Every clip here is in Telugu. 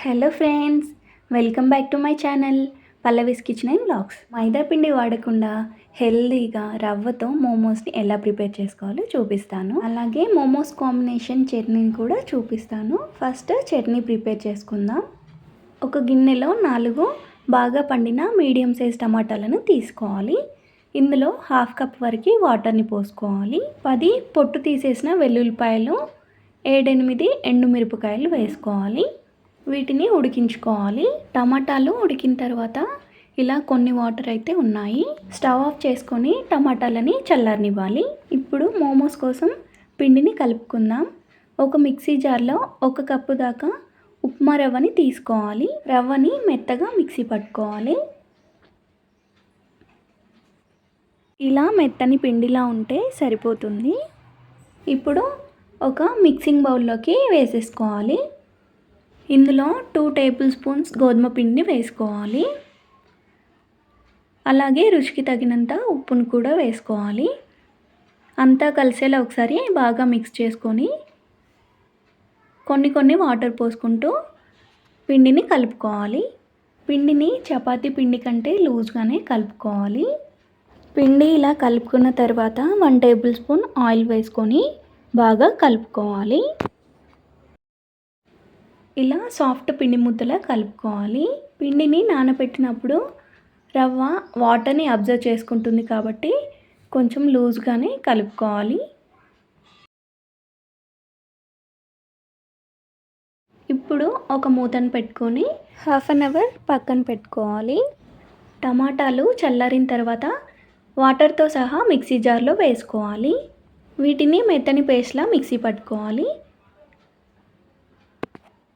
Hello friends, welcome back to my channel Pallavi's kitchen and vlogs. మైదా పిండి వాడకుండా హెల్దీగా రవ్వతో మోమోస్ని ఎలా ప్రిపేర్ చేసుకోవాలో చూపిస్తాను. అలాగే మోమోస్ కాంబినేషన్ చట్నీని కూడా చూపిస్తాను. ఫస్ట్ చట్నీ ప్రిపేర్ చేసుకుందాం. ఒక గిన్నెలో 4 బాగా పండిన మీడియం సైజ్ టమాటాలను తీసుకోవాలి. ఇందులో 1/2 కప్ వరకు వాటర్ని పోసుకోవాలి. 10 పొట్టు తీసేసిన వెల్లుల్లిపాయలు, 7-8 ఎండుమిరపకాయలు వేసుకోవాలి. వీటిని ఉడికించుకోవాలి. టమాటాలు ఉడికిన తర్వాత ఇలా కొన్ని వాటర్ అయితే ఉన్నాయి. స్టవ్ ఆఫ్ చేసుకొని టమాటాలని చల్లారనివ్వాలి. ఇప్పుడు మోమోస్ కోసం పిండిని కలుపుకుందాం. ఒక మిక్సీ జార్లో 1 కప్పు దాకా ఉప్మా రవ్వని తీసుకోవాలి. రవ్వని మెత్తగా మిక్సీ పట్టుకోవాలి. ఇలా మెత్తని పిండిలా ఉంటే సరిపోతుంది. ఇప్పుడు ఒక మిక్సింగ్ బౌల్లోకి వేసేసుకోవాలి. ఇందులో 2 టేబుల్ స్పూన్స్ గోధుమ పిండిని వేసుకోవాలి. అలాగే రుచికి తగినంత ఉప్పును కూడా వేసుకోవాలి. అంతా కలిసేలా ఒకసారి బాగా మిక్స్ చేసుకొని కొన్ని వాటర్ పోసుకుంటూ పిండిని కలుపుకోవాలి. పిండిని చపాతీ పిండి కంటే లూజ్గానే కలుపుకోవాలి. పిండి ఇలా కలుపుకున్న తర్వాత 1 టేబుల్ స్పూన్ ఆయిల్ వేసుకొని బాగా కలుపుకోవాలి. ఇలా సాఫ్ట్ పిండి ముద్దలా కలుపుకోవాలి. పిండిని నానబెట్టినప్పుడు రవ్వ వాటర్ని అబ్జర్వ్ చేసుకుంటుంది కాబట్టి కొంచెం లూజ్గానే కలుపుకోవాలి. ఇప్పుడు ఒక మూతను పెట్టుకొని 1/2 అవర్ పక్కన పెట్టుకోవాలి. టమాటాలు చల్లారిన తర్వాత వాటర్తో సహా మిక్సీ జార్లో వేసుకోవాలి. వీటిని మెత్తని పేస్ట్లా మిక్సీ పట్టుకోవాలి.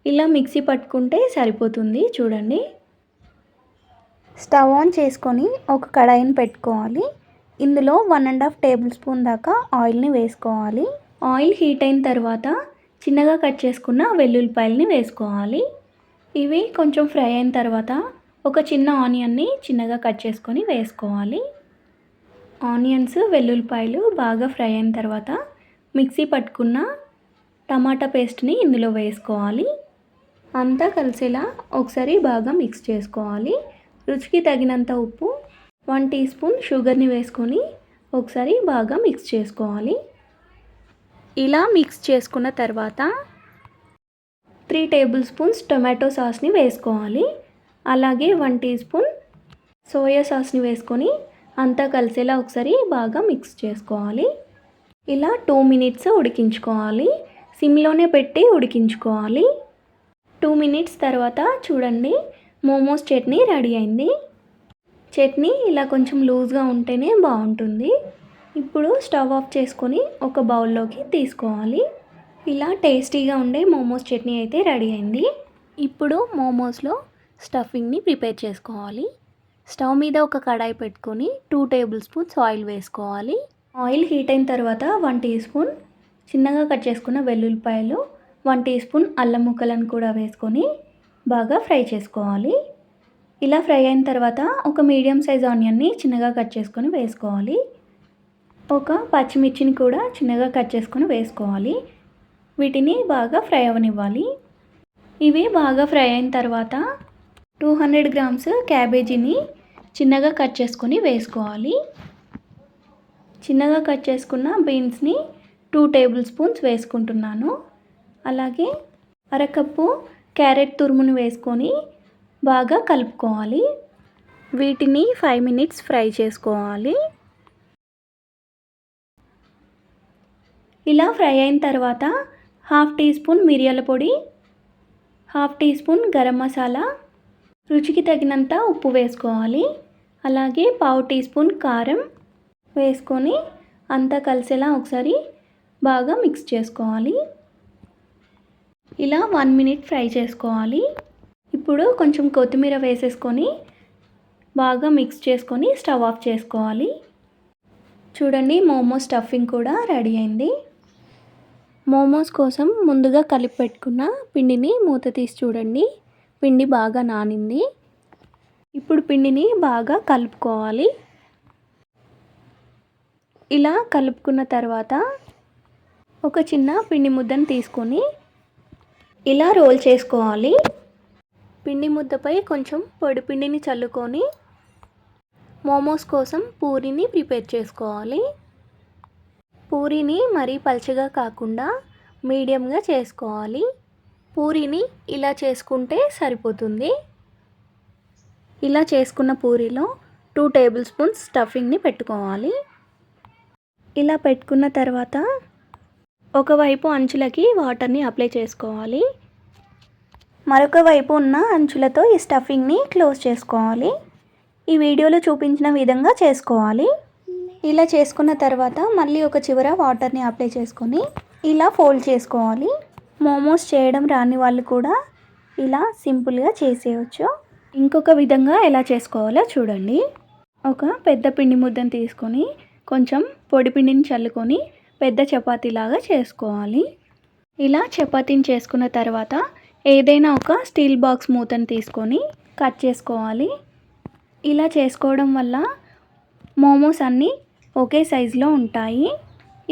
ఇలా మిక్సీ పట్టుకుంటే సరిపోతుంది. చూడండి. స్టవ్ ఆన్ చేసుకొని ఒక కడాయిని పెట్టుకోవాలి. ఇందులో 1.5 టేబుల్ స్పూన్ దాకా ఆయిల్ని వేసుకోవాలి. ఆయిల్ హీట్ అయిన తర్వాత చిన్నగా కట్ చేసుకున్న వెల్లుల్లిపాయలని వేసుకోవాలి. ఇవి కొంచెం ఫ్రై అయిన తర్వాత ఒక చిన్న ఆనియన్ని చిన్నగా కట్ చేసుకొని వేసుకోవాలి. ఆనియన్స్, వెల్లుల్లిపాయలు బాగా ఫ్రై అయిన తర్వాత మిక్సీ పట్టుకున్న టమాటా పేస్ట్ని ఇందులో వేసుకోవాలి. అంతా కలిసేలా ఒకసారి బాగా మిక్స్ చేసుకోవాలి. రుచికి తగినంత ఉప్పు, 1 టీ స్పూన్ షుగర్ని వేసుకొని ఒకసారి బాగా మిక్స్ చేసుకోవాలి. ఇలా మిక్స్ చేసుకున్న తర్వాత 3 టేబుల్ స్పూన్స్ టొమాటో సాస్ని వేసుకోవాలి. అలాగే 1 టీ స్పూన్ సోయా సాస్ని వేసుకొని అంతా కలిసేలా ఒకసారి బాగా మిక్స్ చేసుకోవాలి. ఇలా 2 మినిట్స్ ఉడికించుకోవాలి. సిమ్లోనే పెట్టి ఉడికించుకోవాలి. 2 మినిట్స్ తర్వాత చూడండి, మోమోస్ చట్నీ రెడీ అయింది. చట్నీ ఇలా కొంచెం లూజ్గా ఉంటేనే బాగుంటుంది. ఇప్పుడు స్టవ్ ఆఫ్ చేసుకొని ఒక బౌల్లోకి తీసుకోవాలి. ఇలా టేస్టీగా ఉండే మోమోస్ చట్నీ అయితే రెడీ అయింది. ఇప్పుడు మోమోస్లో స్టఫింగ్ని ప్రిపేర్ చేసుకోవాలి. స్టవ్ మీద ఒక కడాయి పెట్టుకొని 2 టేబుల్ స్పూన్స్ ఆయిల్ వేసుకోవాలి. ఆయిల్ హీట్ అయిన తర్వాత 1 టీ స్పూన్ చిన్నగా కట్ చేసుకున్న వెల్లుల్లిపాయలు, 1 టీ స్పూన్ అల్లం ముక్కలను కూడా వేసుకొని బాగా ఫ్రై చేసుకోవాలి. ఇలా ఫ్రై అయిన తర్వాత ఒక మీడియం సైజ్ ఆనియన్ని చిన్నగా కట్ చేసుకొని వేసుకోవాలి. ఒక పచ్చిమిర్చిని కూడా చిన్నగా కట్ చేసుకొని వేసుకోవాలి. వీటిని బాగా ఫ్రై అవ్వనివ్వాలి. ఇవి బాగా ఫ్రై అయిన తర్వాత 200 గ్రామ్స్ క్యాబేజీని చిన్నగా కట్ చేసుకొని వేసుకోవాలి. చిన్నగా కట్ చేసుకున్న బీన్స్ని 2 టేబుల్ స్పూన్స్ వేసుకుంటున్నాను. అలాగే అరకప్పు క్యారెట్ తురుమును వేసుకొని బాగా కలుపుకోవాలి. వీటిని 5 మినిట్స్ ఫ్రై చేసుకోవాలి. ఇలా ఫ్రై అయిన తర్వాత 1/2 టీ స్పూన్ మిరియాల పొడి, 1/2 టీ స్పూన్ గరం మసాలా, రుచికి తగినంత ఉప్పు వేసుకోవాలి. అలాగే 1/4 టీ స్పూన్ కారం వేసుకొని అంతా కలిసేలా ఒకసారి బాగా మిక్స్ చేసుకోవాలి. ఇలా 1 మినిట్ ఫ్రై చేసుకోవాలి. ఇప్పుడు కొంచెం కొత్తిమీర వేసేసుకొని బాగా మిక్స్ చేసుకొని స్టవ్ ఆఫ్ చేసుకోవాలి. చూడండి, మోమోస్ స్టఫింగ్ కూడా రెడీ అయింది. మోమోస్ కోసం ముందుగా కలిపి పెట్టుకున్న పిండిని మూత తీసి చూడండి, పిండి బాగా నానింది. ఇప్పుడు పిండిని బాగా కలుపుకోవాలి. ఇలా కలుపుకున్న తర్వాత ఒక చిన్న పిండి ముద్దను తీసుకొని ఇలా రోల్ చేసుకోవాలి. పిండి ముద్దపై కొంచెం పొడి పిండిని చల్లుకొని మోమోస్ కోసం పూరీని ప్రిపేర్ చేసుకోవాలి. పూరీని మరీ పల్చగా కాకుండా మీడియంగా చేసుకోవాలి. పూరీని ఇలా చేసుకుంటే సరిపోతుంది. ఇలా చేసుకున్న పూరీలో 2 టేబుల్ స్పూన్స్ స్టఫింగ్ని పెట్టుకోవాలి. ఇలా పెట్టుకున్న తర్వాత ఒకవైపు అంచులకి వాటర్ని అప్లై చేసుకోవాలి. మరొక వైపు ఉన్న అంచులతో ఈ స్టఫింగ్ని క్లోజ్ చేసుకోవాలి. ఈ వీడియోలో చూపించిన విధంగా చేసుకోవాలి. ఇలా చేసుకున్న తర్వాత మళ్ళీ ఒక చివర వాటర్ని అప్లై చేసుకొని ఇలా ఫోల్డ్ చేసుకోవాలి. మోమోస్ చేయడం రాని వాళ్ళు కూడా ఇలా సింపుల్గా చేసేయచ్చు. ఇంకొక విధంగా ఎలా చేసుకోవాలో చూడండి. ఒక పెద్ద పిండి ముద్దను తీసుకొని కొంచెం పొడి పిండిని చల్లుకొని పెద్ద చపాతీలాగా చేసుకోవాలి. ఇలా చపాతీని చేసుకున్న తర్వాత ఏదైనా ఒక స్టీల్ బాక్స్ మూతను తీసుకొని కట్ చేసుకోవాలి. ఇలా చేసుకోవడం వల్ల మోమోస్ అన్నీ ఒకే సైజులో ఉంటాయి.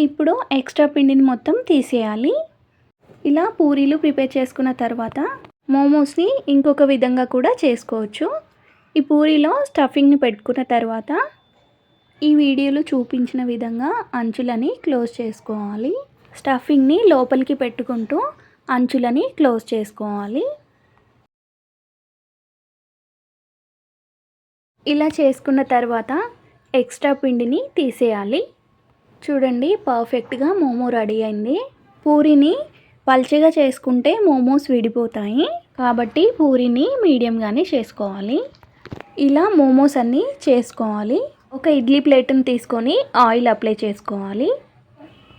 ఇప్పుడు ఎక్స్ట్రా పిండిని మొత్తం తీసేయాలి. ఇలా పూరీలు ప్రిపేర్ చేసుకున్న తర్వాత మోమోస్ని ఇంకొక విధంగా కూడా చేసుకోవచ్చు. ఈ పూరీలో స్టఫింగ్ని పెట్టుకున్న తర్వాత ఈ వీడియోలో చూపించిన విధంగా అంచులని క్లోజ్ చేసుకోవాలి. స్టఫింగ్ని లోపలికి పెట్టుకుంటూ అంచులని క్లోజ్ చేసుకోవాలి. ఇలా చేసుకున్న తర్వాత ఎక్స్ట్రా పిండిని తీసేయాలి. చూడండి, పర్ఫెక్ట్గా మోమో రెడీ అయింది. పూరీని పల్చగా చేసుకుంటే మోమోస్ విడిపోతాయి కాబట్టి పూరీని మీడియంగానే చేసుకోవాలి. ఇలా మోమోస్ అన్నీ చేసుకోవాలి. ఒక ఇడ్లీ ప్లేట్ని తీసుకొని ఆయిల్ అప్లై చేసుకోవాలి.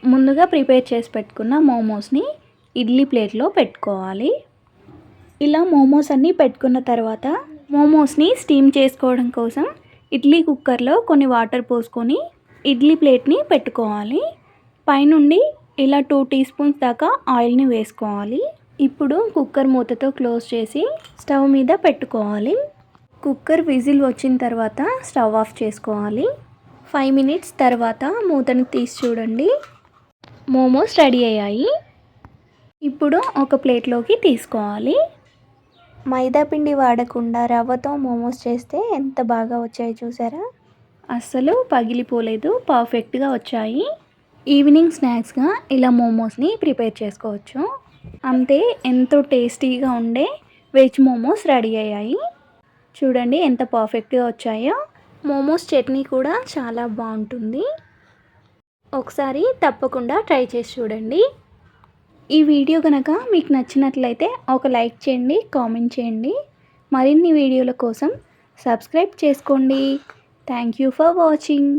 ముందుగా ప్రిపేర్ చేసి పెట్టుకున్న మోమోస్ని ఇడ్లీ ప్లేట్లో పెట్టుకోవాలి. ఇలా మోమోస్ అన్నీ పెట్టుకున్న తర్వాత మోమోస్ని స్టీమ్ చేసుకోవడం కోసం ఇడ్లీ కుక్కర్లో కొన్ని వాటర్ పోసుకొని ఇడ్లీ ప్లేట్ని పెట్టుకోవాలి. పైనుండి ఇలా 2 టీ స్పూన్స్ దాకా ఆయిల్ని వేసుకోవాలి. ఇప్పుడు కుక్కర్ మూతతో క్లోజ్ చేసి స్టవ్ మీద పెట్టుకోవాలి. కుక్కర్ విజిల్ వచ్చిన తర్వాత స్టవ్ ఆఫ్ చేసుకోవాలి. 5 మినిట్స్ తర్వాత మూతను తీసి చూడండి, మోమోస్ రెడీ అయ్యాయి. ఇప్పుడు ఒక ప్లేట్లోకి తీసుకోవాలి. మైదా పిండి వాడకుండా రవ్వతో మోమోస్ చేస్తే ఎంత బాగా వచ్చాయి చూసారా? అస్సలు పగిలిపోలేదు, పర్ఫెక్ట్గా వచ్చాయి. ఈవినింగ్ స్నాక్స్గా ఇలా మోమోస్ని ప్రిపేర్ చేసుకోవచ్చు. అంతే, ఎంతో టేస్టీగా ఉండే వెజ్ మోమోస్ రెడీ అయ్యాయి. చూడండి ఎంత పర్ఫెక్ట్గా వచ్చాయో. మోమోస్ చట్నీ కూడా చాలా బాగుంటుంది. ఒకసారి తప్పకుండా ట్రై చేసి చూడండి. ఈ వీడియో కనుక మీకు నచ్చినట్లయితే ఒక లైక్ చేయండి, కామెంట్ చేయండి. మరిన్ని వీడియోల కోసం సబ్స్క్రైబ్ చేసుకోండి. Thank you for watching.